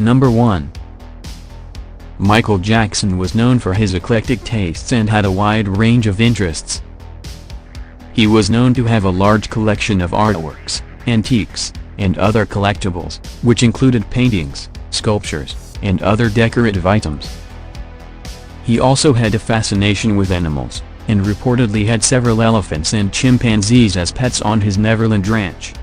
Number 1. Michael Jackson was known for his eclectic tastes and had a wide range of interests. He was known to have a large collection of artworks, antiques, and other collectibles, which included paintings, sculptures, and other decorative items. He also had a fascination with animals, and reportedly had several elephants and chimpanzees as pets on his Neverland ranch.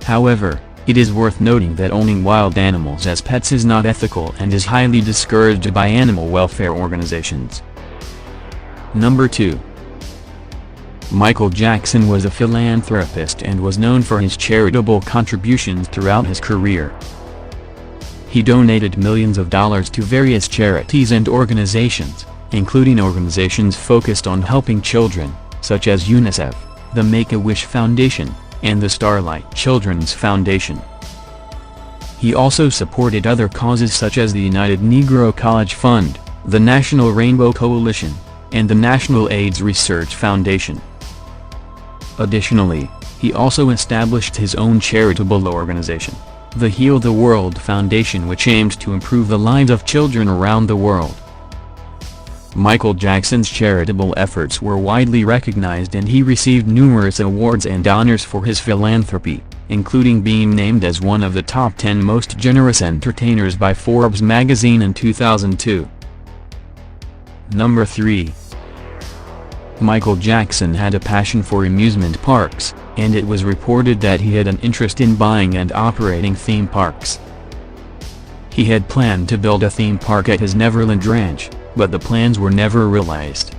However, it is worth noting that owning wild animals as pets is not ethical and is highly discouraged by animal welfare organizations. Number 2. Michael Jackson was a philanthropist and was known for his charitable contributions throughout his career. He donated millions of dollars to various charities and organizations, including organizations focused on helping children, such as UNICEF, the Make-A-Wish Foundation, and the Starlight Children's Foundation. He also supported other causes such as the United Negro College Fund, the National Rainbow Coalition, and the National AIDS Research Foundation. Additionally, he also established his own charitable organization, the Heal the World Foundation, which aimed to improve the lives of children around the world. Michael Jackson's charitable efforts were widely recognized and he received numerous awards and honors for his philanthropy, including being named as one of the top 10 most generous entertainers by Forbes magazine in 2002. Number 3. Michael Jackson had a passion for amusement parks, and it was reported that he had an interest in buying and operating theme parks. He had planned to build a theme park at his Neverland ranch, but the plans were never realized.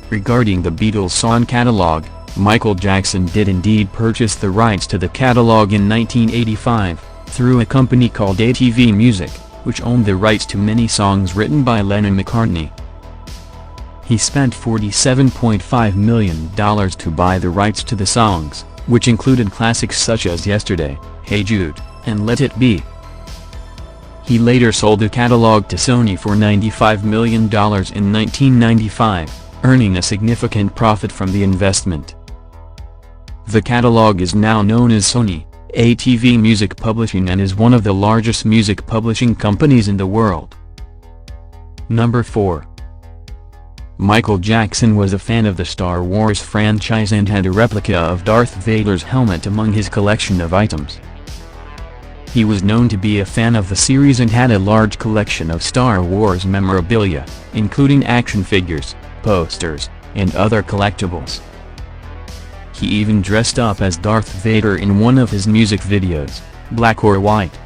Regarding the Beatles song catalog, Michael Jackson did indeed purchase the rights to the catalog in 1985, through a company called ATV Music, which owned the rights to many songs written by Lennon-McCartney. He spent $47.5 million to buy the rights to the songs, which included classics such as Yesterday, Hey Jude, and Let It Be. He later sold the catalog to Sony for $95 million in 1995, earning a significant profit from the investment. The catalog is now known as Sony ATV Music Publishing and is one of the largest music publishing companies in the world. Number 4. Michael Jackson was a fan of the Star Wars franchise and had a replica of Darth Vader's helmet among his collection of items. He was known to be a fan of the series and had a large collection of Star Wars memorabilia, including action figures, posters, and other collectibles. He even dressed up as Darth Vader in one of his music videos, Black or White.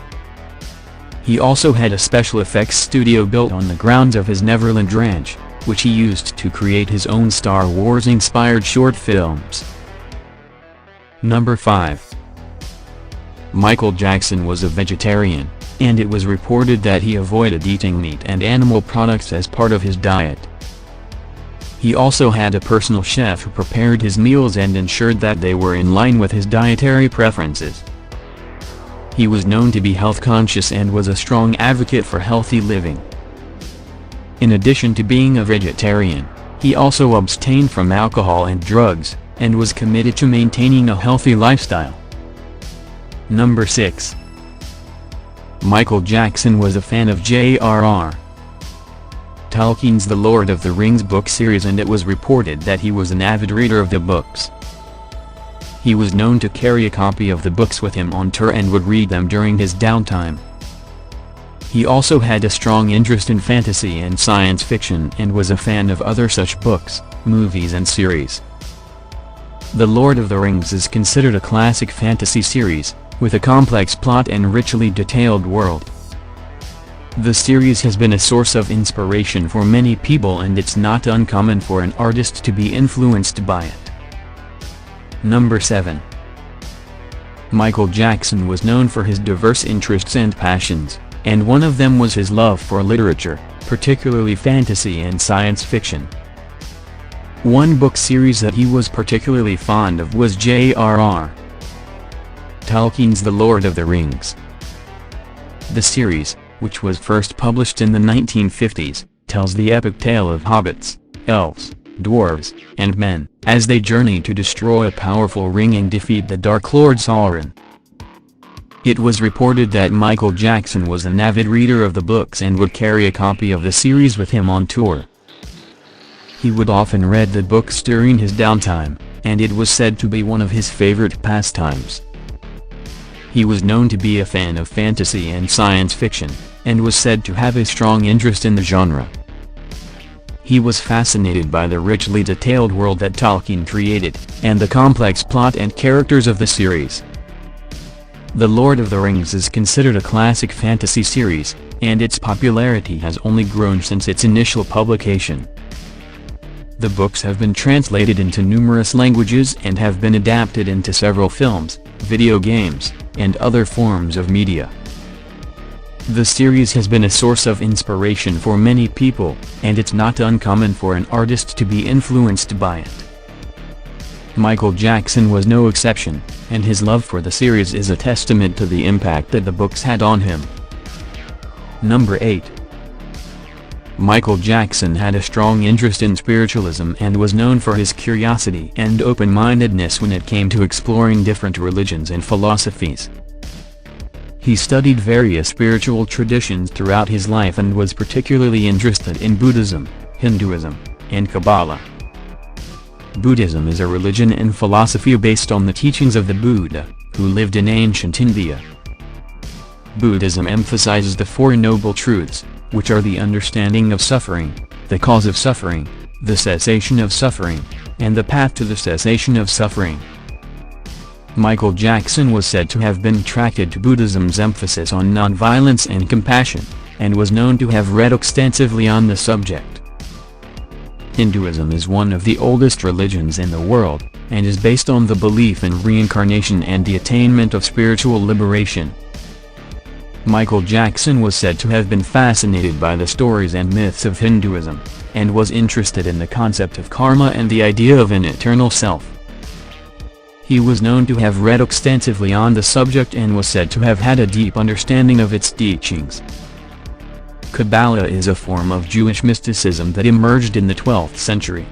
He also had a special effects studio built on the grounds of his Neverland ranch, which he used to create his own Star Wars-inspired short films. Number 5. Michael Jackson was a vegetarian, and it was reported that he avoided eating meat and animal products as part of his diet. He also had a personal chef who prepared his meals and ensured that they were in line with his dietary preferences. He was known to be health-conscious and was a strong advocate for healthy living. In addition to being a vegetarian, he also abstained from alcohol and drugs, and was committed to maintaining a healthy lifestyle. Number 6. Michael Jackson was a fan of J.R.R. Tolkien's The Lord of the Rings book series, and it was reported that he was an avid reader of the books. He was known to carry a copy of the books with him on tour and would read them during his downtime. He also had a strong interest in fantasy and science fiction and was a fan of other such books, movies and series. The Lord of the Rings is considered a classic fantasy series, with a complex plot and richly detailed world. The series has been a source of inspiration for many people, and it's not uncommon for an artist to be influenced by it. Number 7. Michael Jackson was known for his diverse interests and passions, and one of them was his love for literature, particularly fantasy and science fiction. One book series that he was particularly fond of was J.R.R. Tolkien's The Lord of the Rings. The series, which was first published in the 1950s, tells the epic tale of hobbits, elves, dwarves, and men, as they journey to destroy a powerful ring and defeat the Dark Lord Sauron. It was reported that Michael Jackson was an avid reader of the books and would carry a copy of the series with him on tour. He would often read the books during his downtime, and it was said to be one of his favorite pastimes. He was known to be a fan of fantasy and science fiction, and was said to have a strong interest in the genre. He was fascinated by the richly detailed world that Tolkien created, and the complex plot and characters of the series. The Lord of the Rings is considered a classic fantasy series, and its popularity has only grown since its initial publication. The books have been translated into numerous languages and have been adapted into several films, video games, and other forms of media. The series has been a source of inspiration for many people, and it's not uncommon for an artist to be influenced by it. Michael Jackson was no exception, and his love for the series is a testament to the impact that the books had on him. Number 8. Michael Jackson had a strong interest in spiritualism and was known for his curiosity and open-mindedness when it came to exploring different religions and philosophies. He studied various spiritual traditions throughout his life and was particularly interested in Buddhism, Hinduism, and Kabbalah. Buddhism is a religion and philosophy based on the teachings of the Buddha, who lived in ancient India. Buddhism emphasizes the Four Noble Truths, which are the understanding of suffering, the cause of suffering, the cessation of suffering, and the path to the cessation of suffering. Michael Jackson was said to have been attracted to Buddhism's emphasis on nonviolence and compassion, and was known to have read extensively on the subject. Hinduism is one of the oldest religions in the world, and is based on the belief in reincarnation and the attainment of spiritual liberation. Michael Jackson was said to have been fascinated by the stories and myths of Hinduism, and was interested in the concept of karma and the idea of an eternal self. He was known to have read extensively on the subject and was said to have had a deep understanding of its teachings. Kabbalah is a form of Jewish mysticism that emerged in the 12th century.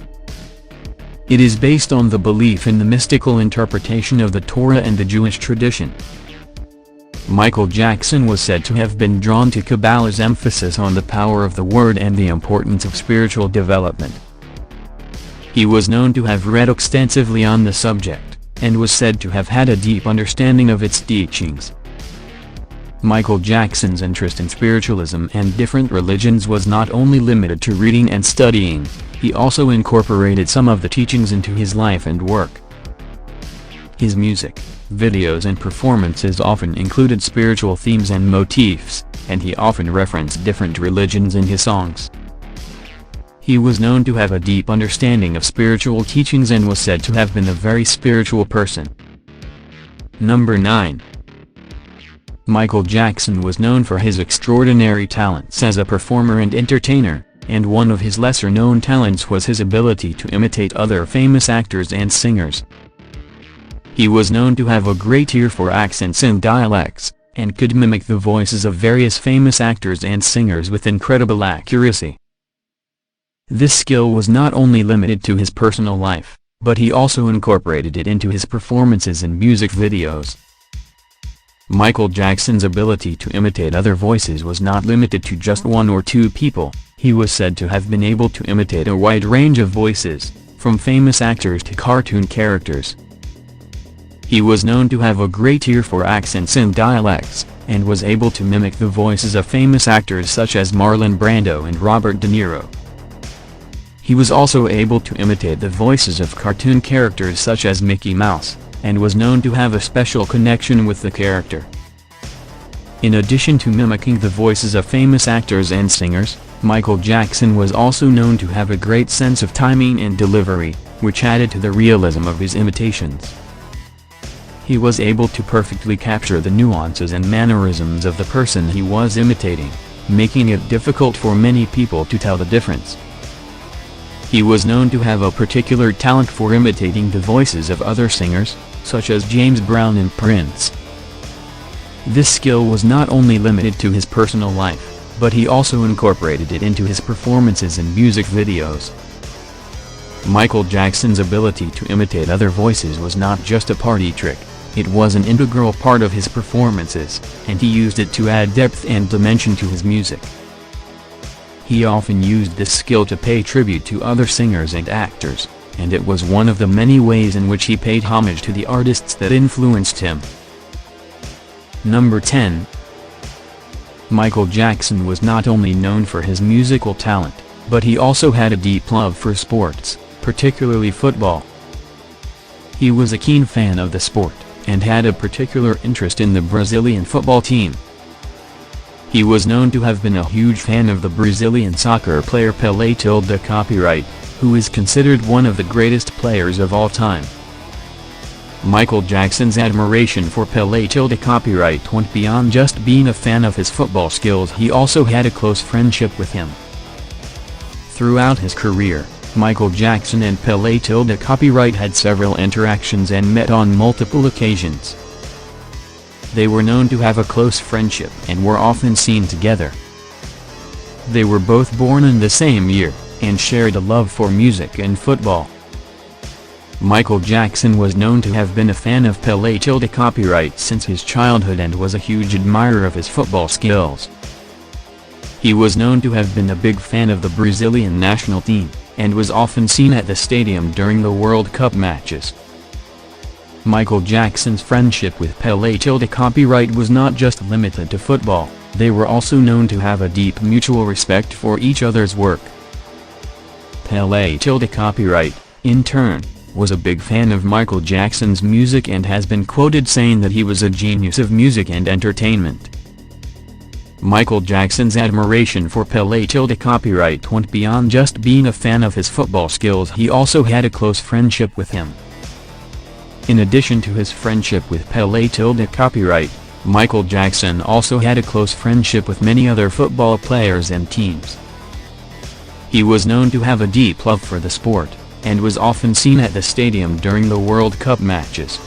It is based on the belief in the mystical interpretation of the Torah and the Jewish tradition. Michael Jackson was said to have been drawn to Kabbalah's emphasis on the power of the word and the importance of spiritual development. He was known to have read extensively on the subject, and was said to have had a deep understanding of its teachings. Michael Jackson's interest in spiritualism and different religions was not only limited to reading and studying, he also incorporated some of the teachings into his life and work. His music, videos and performances often included spiritual themes and motifs, and he often referenced different religions in his songs. He was known to have a deep understanding of spiritual teachings and was said to have been a very spiritual person. Number 9. Michael Jackson was known for his extraordinary talents as a performer and entertainer, and one of his lesser-known talents was his ability to imitate other famous actors and singers. He was known to have a great ear for accents and dialects, and could mimic the voices of various famous actors and singers with incredible accuracy. This skill was not only limited to his personal life, but he also incorporated it into his performances in music videos. Michael Jackson's ability to imitate other voices was not limited to just one or two people. He was said to have been able to imitate a wide range of voices, from famous actors to cartoon characters. He was known to have a great ear for accents and dialects, and was able to mimic the voices of famous actors such as Marlon Brando and Robert De Niro. He was also able to imitate the voices of cartoon characters such as Mickey Mouse, and was known to have a special connection with the character. In addition to mimicking the voices of famous actors and singers, Michael Jackson was also known to have a great sense of timing and delivery, which added to the realism of his imitations. He was able to perfectly capture the nuances and mannerisms of the person he was imitating, making it difficult for many people to tell the difference. He was known to have a particular talent for imitating the voices of other singers, such as James Brown and Prince. This skill was not only limited to his personal life, but he also incorporated it into his performances in music videos. Michael Jackson's ability to imitate other voices was not just a party trick. It was an integral part of his performances, and he used it to add depth and dimension to his music. He often used this skill to pay tribute to other singers and actors, and it was one of the many ways in which he paid homage to the artists that influenced him. Number 10. Michael Jackson was not only known for his musical talent, but he also had a deep love for sports, particularly football. He was a keen fan of the sport, and had a particular interest in the Brazilian football team. He was known to have been a huge fan of the Brazilian soccer player Pelé. Who is considered one of the greatest players of all time. Michael Jackson's admiration for Pelé went beyond just being a fan of his football skills. He also had a close friendship with him. Throughout his career, Michael Jackson and Pelé had several interactions and met on multiple occasions. They were known to have a close friendship and were often seen together. They were both born in the same year, and shared a love for music and football. Michael Jackson was known to have been a fan of Pelé since his childhood and was a huge admirer of his football skills. He was known to have been a big fan of the Brazilian national team, and was often seen at the stadium during the World Cup matches. Michael Jackson's friendship with Pelé was not just limited to football, they were also known to have a deep mutual respect for each other's work. Pelé, in turn, was a big fan of Michael Jackson's music and has been quoted saying that he was a genius of music and entertainment. Michael Jackson's admiration for Pelé went beyond just being a fan of his football skills. He also had a close friendship with him. In addition to his friendship with Pelé, Michael Jackson also had a close friendship with many other football players and teams. He was known to have a deep love for the sport, and was often seen at the stadium during the World Cup matches.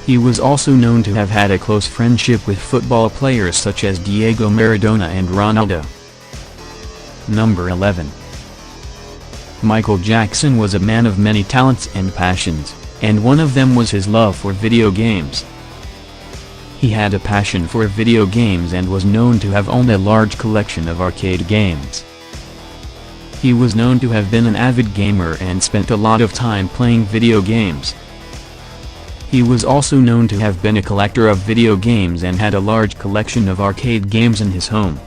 He was also known to have had a close friendship with football players such as Diego Maradona and Ronaldo. Number 11. Michael Jackson was a man of many talents and passions, and one of them was his love for video games. He had a passion for video games and was known to have owned a large collection of arcade games. He was known to have been an avid gamer and spent a lot of time playing video games. He was also known to have been a collector of video games and had a large collection of arcade games in his home.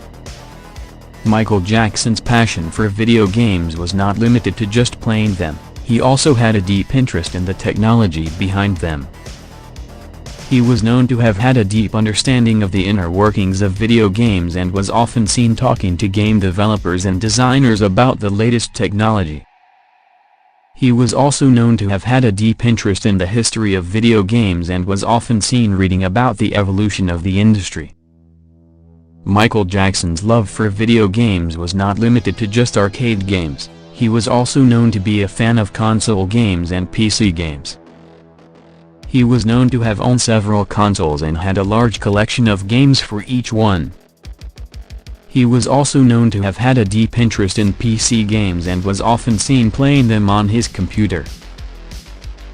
Michael Jackson's passion for video games was not limited to just playing them, he also had a deep interest in the technology behind them. He was known to have had a deep understanding of the inner workings of video games and was often seen talking to game developers and designers about the latest technology. He was also known to have had a deep interest in the history of video games and was often seen reading about the evolution of the industry. Michael Jackson's love for video games was not limited to just arcade games, he was also known to be a fan of console games and PC games. He was known to have owned several consoles and had a large collection of games for each one. He was also known to have had a deep interest in PC games and was often seen playing them on his computer.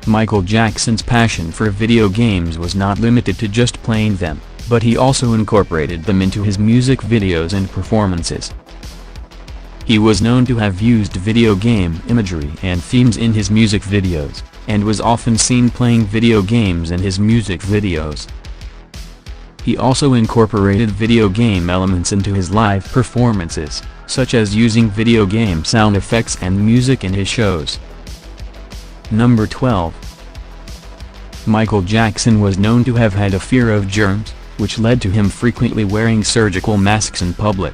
Michael Jackson's passion for video games was not limited to just playing them, but he also incorporated them into his music videos and performances. He was known to have used video game imagery and themes in his music videos, and was often seen playing video games in his music videos. He also incorporated video game elements into his live performances, such as using video game sound effects and music in his shows. Number 12. Michael Jackson was known to have had a fear of germs, which led to him frequently wearing surgical masks in public.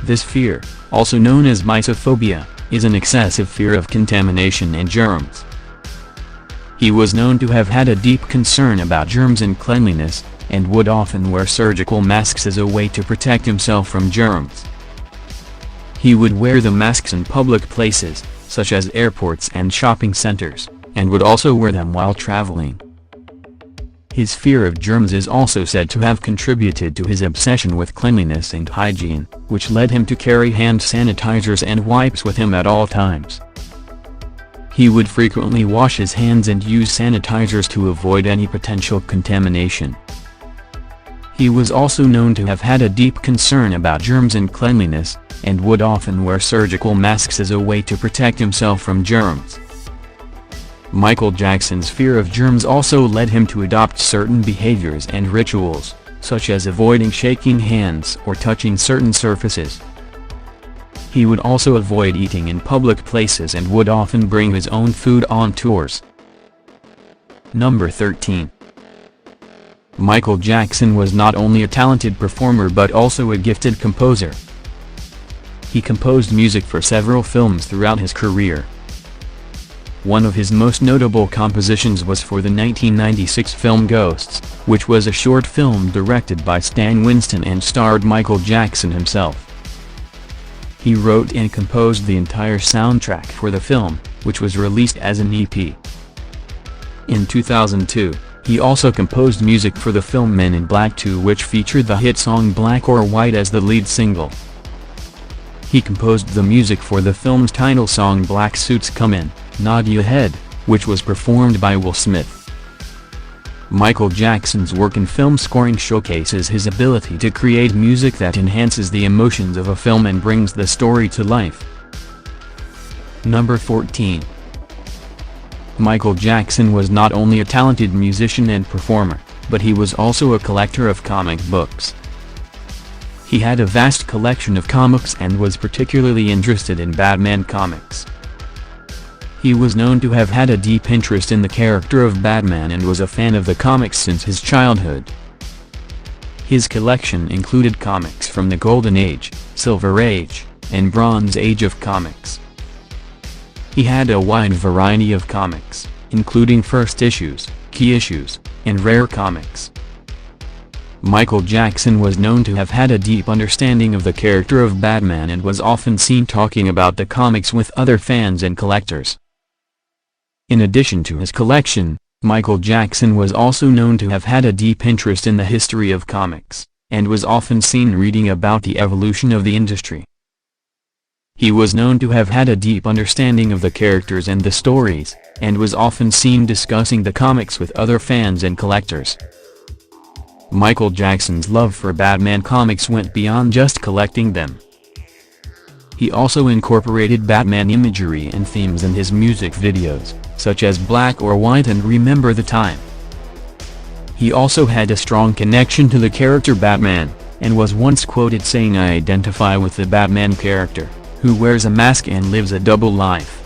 This fear, also known as mysophobia, is an excessive fear of contamination and germs. He was known to have had a deep concern about germs and cleanliness, and would often wear surgical masks as a way to protect himself from germs. He would wear the masks in public places, such as airports and shopping centers, and would also wear them while traveling. His fear of germs is also said to have contributed to his obsession with cleanliness and hygiene, which led him to carry hand sanitizers and wipes with him at all times. He would frequently wash his hands and use sanitizers to avoid any potential contamination. He was also known to have had a deep concern about germs and cleanliness, and would often wear surgical masks as a way to protect himself from germs. Michael Jackson's fear of germs also led him to adopt certain behaviors and rituals, such as avoiding shaking hands or touching certain surfaces. He would also avoid eating in public places and would often bring his own food on tours. Number 13. Michael Jackson was not only a talented performer but also a gifted composer. He composed music for several films throughout his career. One of his most notable compositions was for the 1996 film Ghosts, which was a short film directed by Stan Winston and starred Michael Jackson himself. He wrote and composed the entire soundtrack for the film, which was released as an EP. In 2002, he also composed music for the film Men in Black 2, which featured the hit song Black or White as the lead single. He composed the music for the film's title song Black Suits Come In, Nod Your Head, which was performed by Will Smith. Michael Jackson's work in film scoring showcases his ability to create music that enhances the emotions of a film and brings the story to life. Number 14. Michael Jackson was not only a talented musician and performer, but he was also a collector of comic books. He had a vast collection of comics and was particularly interested in Batman comics. He was known to have had a deep interest in the character of Batman and was a fan of the comics since his childhood. His collection included comics from the Golden Age, Silver Age, and Bronze Age of comics. He had a wide variety of comics, including first issues, key issues, and rare comics. Michael Jackson was known to have had a deep understanding of the character of Batman and was often seen talking about the comics with other fans and collectors. In addition to his collection, Michael Jackson was also known to have had a deep interest in the history of comics, and was often seen reading about the evolution of the industry. He was known to have had a deep understanding of the characters and the stories, and was often seen discussing the comics with other fans and collectors. Michael Jackson's love for Batman comics went beyond just collecting them. He also incorporated Batman imagery and themes in his music videos, such as Black or White and Remember the Time. He also had a strong connection to the character Batman, and was once quoted saying, "I identify with the Batman character, who wears a mask and lives a double life."